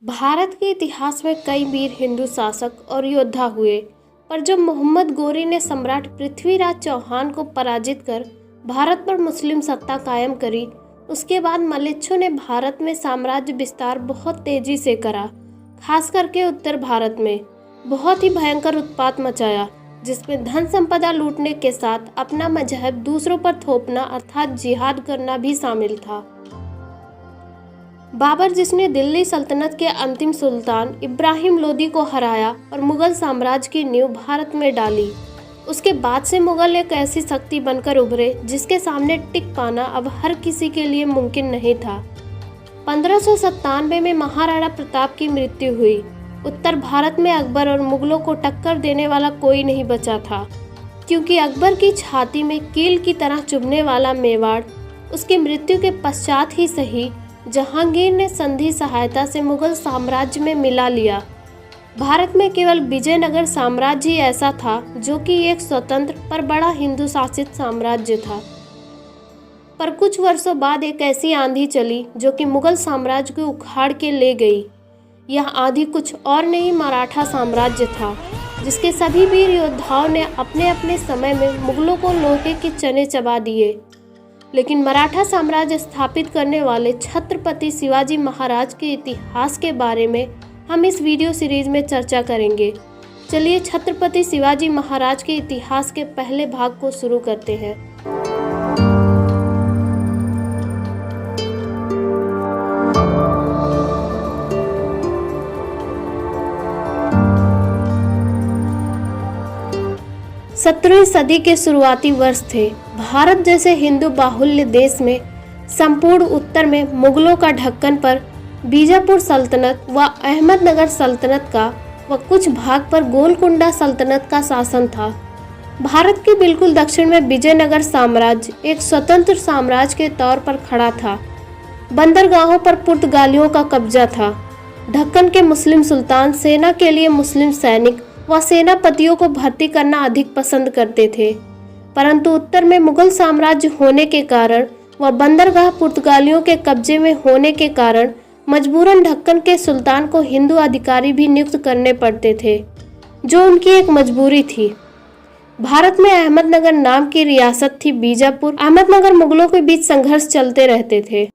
भारत के इतिहास में कई वीर हिंदू शासक और योद्धा हुए, पर जब मोहम्मद गोरी ने सम्राट पृथ्वीराज चौहान को पराजित कर भारत पर मुस्लिम सत्ता कायम करी, उसके बाद मलेच्छों ने भारत में साम्राज्य विस्तार बहुत तेजी से करा। खास करके उत्तर भारत में बहुत ही भयंकर उत्पात मचाया, जिसमें धन संपदा लूटने के साथ अपना मजहब दूसरों पर थोपना अर्थात जिहाद करना भी शामिल था। बाबर, जिसने दिल्ली सल्तनत के अंतिम सुल्तान इब्राहिम लोदी को हराया और मुगल साम्राज्य की नींव भारत में डाली, उसके बाद से मुगल एक ऐसी शक्ति बनकर उभरे जिसके सामने टिक पाना अब हर किसी के लिए मुमकिन नहीं था। 1597 में महाराणा प्रताप की मृत्यु हुई। उत्तर भारत में अकबर और मुगलों को टक्कर देने वाला कोई नहीं बचा था, क्योंकि अकबर की छाती में कील की तरह चुभने वाला मेवाड़ उसकी मृत्यु के पश्चात ही सही जहांगीर ने संधि सहायता से मुगल साम्राज्य में मिला लिया। भारत में केवल विजयनगर साम्राज्य ही ऐसा था जो कि एक स्वतंत्र पर बड़ा हिंदू शासित साम्राज्य था। पर कुछ वर्षों बाद एक ऐसी आंधी चली जो कि मुगल साम्राज्य को उखाड़ के ले गई। यह आंधी कुछ और नहीं, मराठा साम्राज्य था, जिसके सभी वीर योद्धाओं ने अपने अपने समय में मुगलों को लोहे के चने चबा दिए। लेकिन मराठा साम्राज्य स्थापित करने वाले छत्रपति शिवाजी महाराज के इतिहास के बारे में हम इस वीडियो सीरीज में चर्चा करेंगे। चलिए छत्रपति शिवाजी महाराज के इतिहास के पहले भाग को शुरू करते हैं। सत्रहवीं सदी के शुरुआती वर्ष थे। भारत जैसे हिंदू बाहुल्य देश में संपूर्ण उत्तर में मुगलों का ढक्कन पर बीजापुर सल्तनत व अहमदनगर सल्तनत का व कुछ भाग पर गोलकुंडा सल्तनत का शासन था। भारत के बिल्कुल दक्षिण में विजयनगर साम्राज्य एक स्वतंत्र साम्राज्य के तौर पर खड़ा था। बंदरगाहों पर पुर्तगालियों का कब्जा था। ढक्कन के मुस्लिम सुल्तान सेना के लिए मुस्लिम सैनिक व सेनापतियों को भर्ती करना अधिक पसंद करते थे, परंतु उत्तर में मुगल साम्राज्य होने के कारण व बंदरगाह पुर्तगालियों के कब्जे में होने के कारण मजबूरन ढक्कन के सुल्तान को हिंदू अधिकारी भी नियुक्त करने पड़ते थे, जो उनकी एक मजबूरी थी। भारत में अहमदनगर नाम की रियासत थी। बीजापुर अहमदनगर मुगलों के बीच संघर्ष चलते रहते थे।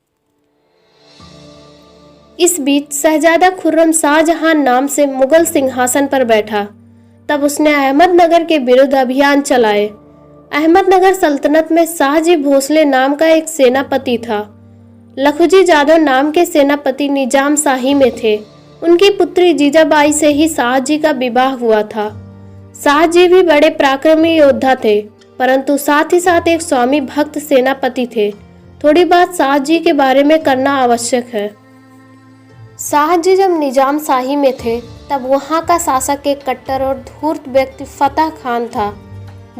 इस बीच शहजादा खुर्रम शाहजहां नाम से मुगल सिंहासन पर बैठा। तब उसने अहमदनगर के विरुद्ध अभियान चलाए। अहमदनगर सल्तनत में शाहजी भोसले नाम का एक सेनापति था। लखुजी जादव नाम के सेनापति निजाम शाही में थे। उनकी पुत्री जीजाबाई से ही शाहजी का विवाह हुआ था। शाहजी भी बड़े पराक्रमी योद्धा थे, परंतु साथ ही साथ एक स्वामी भक्त सेनापति थे। थोड़ी बात शाहजी के बारे में करना आवश्यक है। शाहजी जब निजाम शाही में थे तब वहाँ का शासक एक कट्टर और धूर्त व्यक्ति फतेह खान था।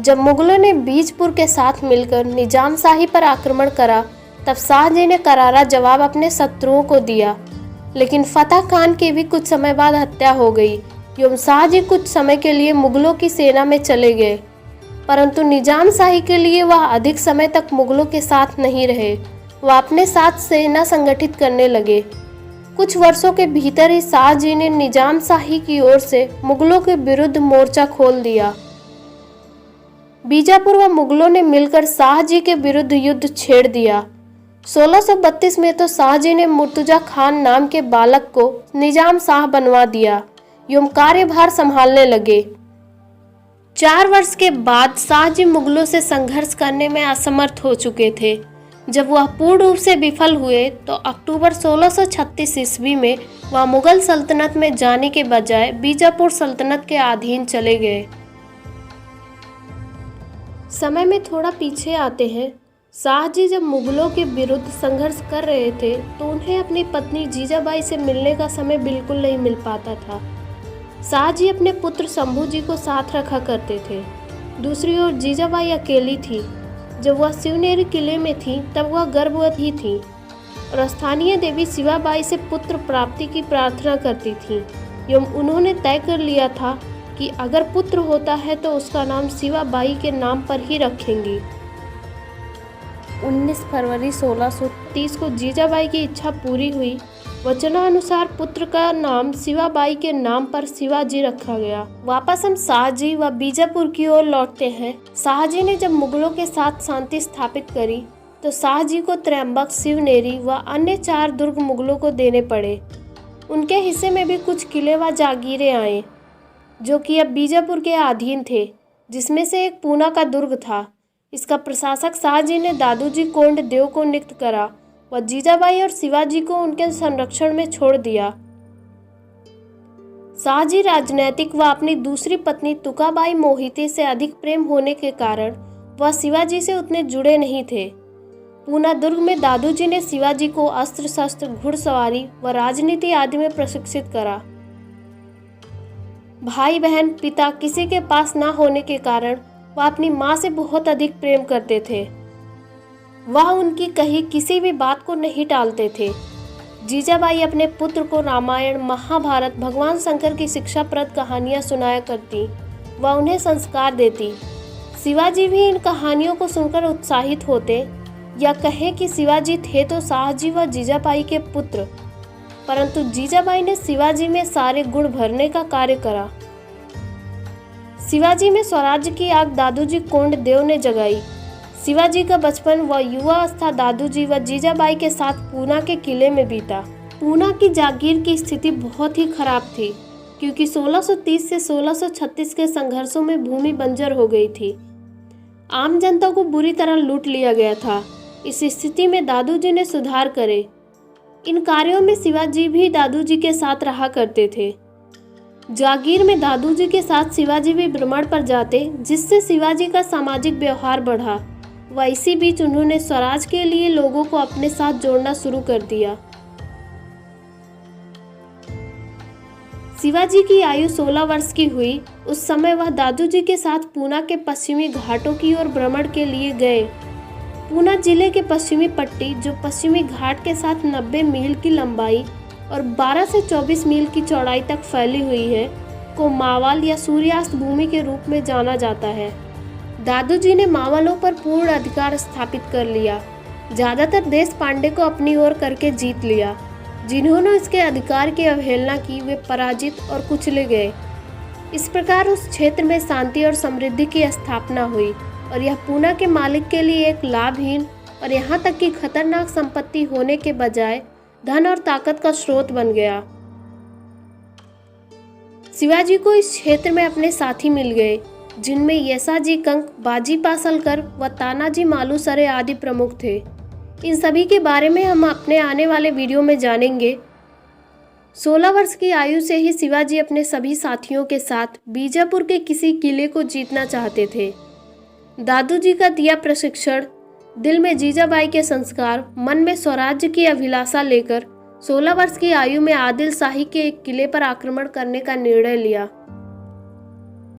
जब मुगलों ने बीजपुर के साथ मिलकर निजाम शाही पर आक्रमण करा तब शाहजी ने करारा जवाब अपने शत्रुओं को दिया, लेकिन फतेह खान की भी कुछ समय बाद हत्या हो गई एवं शाहजी कुछ समय के लिए मुगलों की सेना में चले गए, परंतु निजाम शाही के लिए वह अधिक समय तक मुगलों के साथ नहीं रहे। वह अपने साथ सेना संगठित करने लगे। कुछ वर्षों के भीतर ही शाहजी ने निजाम शाही की ओर से मुगलों के विरुद्ध मोर्चा खोल दिया। बीजापुर व मुगलों ने मिलकर शाहजी के विरुद्ध युद्ध छेड़ दिया। 1632 में तो शाहजी ने मुर्तुजा खान नाम के बालक को निजाम शाह बनवा दिया एवं कार्यभार संभालने लगे। 4 वर्ष के बाद शाहजी मुगलों से संघर्ष करने में असमर्थ हो चुके थे। जब वह पूर्ण रूप से विफल हुए तो अक्टूबर 1636 ईस्वी में वह मुगल सल्तनत में जाने के बजाय बीजापुर सल्तनत के अधीन चले गए। समय में थोड़ा पीछे आते हैं। शाहजी जब मुगलों के विरुद्ध संघर्ष कर रहे थे तो उन्हें अपनी पत्नी जीजाबाई से मिलने का समय बिल्कुल नहीं मिल पाता था। शाहजी अपने पुत्र शंभू जी को साथ रखा करते थे। दूसरी ओर जीजाबाई अकेली थी। जब वह शिवनेरी किले में थी तब वह गर्भवती थी और स्थानीय देवी शिवाबाई से पुत्र प्राप्ति की प्रार्थना करती थी एवं उन्होंने तय कर लिया था कि अगर पुत्र होता है तो उसका नाम शिवाबाई के नाम पर ही रखेंगी। 19 फरवरी 1630 को जीजाबाई की इच्छा पूरी हुई वचनानुसार पुत्र का नाम शिवाबाई के नाम पर शिवाजी रखा गया। वापस हम शाहजी व बीजापुर की ओर लौटते हैं। शाहजी ने जब मुगलों के साथ शांति स्थापित करी तो शाहजी को त्रयंबक, शिवनेरी व अन्य 4 दुर्ग मुगलों को देने पड़े। उनके हिस्से में भी कुछ किले व जागीरें आए जो कि अब बीजापुर के अधीन थे, जिसमें से एक पूना का दुर्ग था। इसका प्रशासक शाहजी ने दादूजी कोंडदेव को नियुक्त करा व जीजाबाई और शिवाजी को उनके संरक्षण में छोड़ दिया। शाहजी राजनैतिक व अपनी दूसरी पत्नी तुकाबाई मोहिते से अधिक प्रेम होने के कारण वह शिवाजी से उतने जुड़े नहीं थे। पूना दुर्ग में दादूजी ने शिवाजी को अस्त्र शस्त्र, घुड़सवारी व राजनीति आदि में प्रशिक्षित करा। भाई बहन, पिता किसी के पास न होने के कारण वह अपनी माँ से बहुत अधिक प्रेम करते थे। वह उनकी कही किसी भी बात को नहीं टालते थे। जीजाबाई अपने पुत्र को रामायण, महाभारत, भगवान शंकर की शिक्षाप्रद कहानियाँ सुनाया करती व उन्हें संस्कार देती। शिवाजी भी इन कहानियों को सुनकर उत्साहित होते, या कहें कि शिवाजी थे तो शाहजी व जीजाबाई के पुत्र, परंतु जीजाबाई ने शिवाजी में सारे गुण भरने का कार्य करा। शिवाजी में स्वराज्य की आग दादूजी कोंडदेव ने जगाई। शिवाजी का बचपन व युवावस्था दादूजी व जीजाबाई के साथ पूना के किले में बीता। पूना की जागीर की स्थिति बहुत ही खराब थी, क्योंकि 1630 से 1636 के संघर्षों में भूमि बंजर हो गई थी। आम जनता को बुरी तरह लूट लिया गया था। इस स्थिति में दादूजी ने सुधार करे। इन कार्यों में शिवाजी भी दादूजी के साथ रहा करते थे। जागीर में दादूजी के साथ शिवाजी भी भ्रमण पर जाते, जिससे शिवाजी का सामाजिक व्यवहार बढ़ा व इसी बीच उन्होंने स्वराज के लिए लोगों को अपने साथ जोड़ना शुरू कर दिया। शिवाजी की आयु 16 वर्ष की हुई। उस समय वह दादूजी के साथ पूना के पश्चिमी घाटों की ओर भ्रमण के लिए गए। पूना जिले के पश्चिमी पट्टी, जो पश्चिमी घाट के साथ 90 मील की लंबाई और 12 से 24 मील की चौड़ाई तक फैली हुई है, को मावल या सूर्यास्त भूमि के रूप में जाना जाता है। दादूजी ने मावलों पर पूर्ण अधिकार स्थापित कर लिया। ज़्यादातर देश पांडे को अपनी ओर करके जीत लिया। जिन्होंने इसके अधिकार की अवहेलना की वे पराजित और कुचले गए। इस प्रकार उस क्षेत्र में शांति और समृद्धि की स्थापना हुई और यह पूना के मालिक के लिए एक लाभहीन और यहाँ तक कि खतरनाक संपत्ति होने के बजाय धन और ताकत का स्रोत बन गया। शिवाजी को इस क्षेत्र में अपने साथी मिल गए, जिनमें येसाजी कंक, बाजी पासलकर व तानाजी मालुसरे आदि प्रमुख थे। इन सभी के बारे में हम अपने आने वाले वीडियो में जानेंगे। 16 वर्ष की आयु से ही शिवाजी अपने सभी साथियों के साथ बीजापुर के किसी किले को जीतना चाहते थे। दादूजी का दिया प्रशिक्षण, दिल में जीजाबाई के संस्कार, मन में स्वराज्य की अभिलाषा लेकर 16 वर्ष की आयु में आदिल शाही के एक किले पर आक्रमण करने का निर्णय लिया।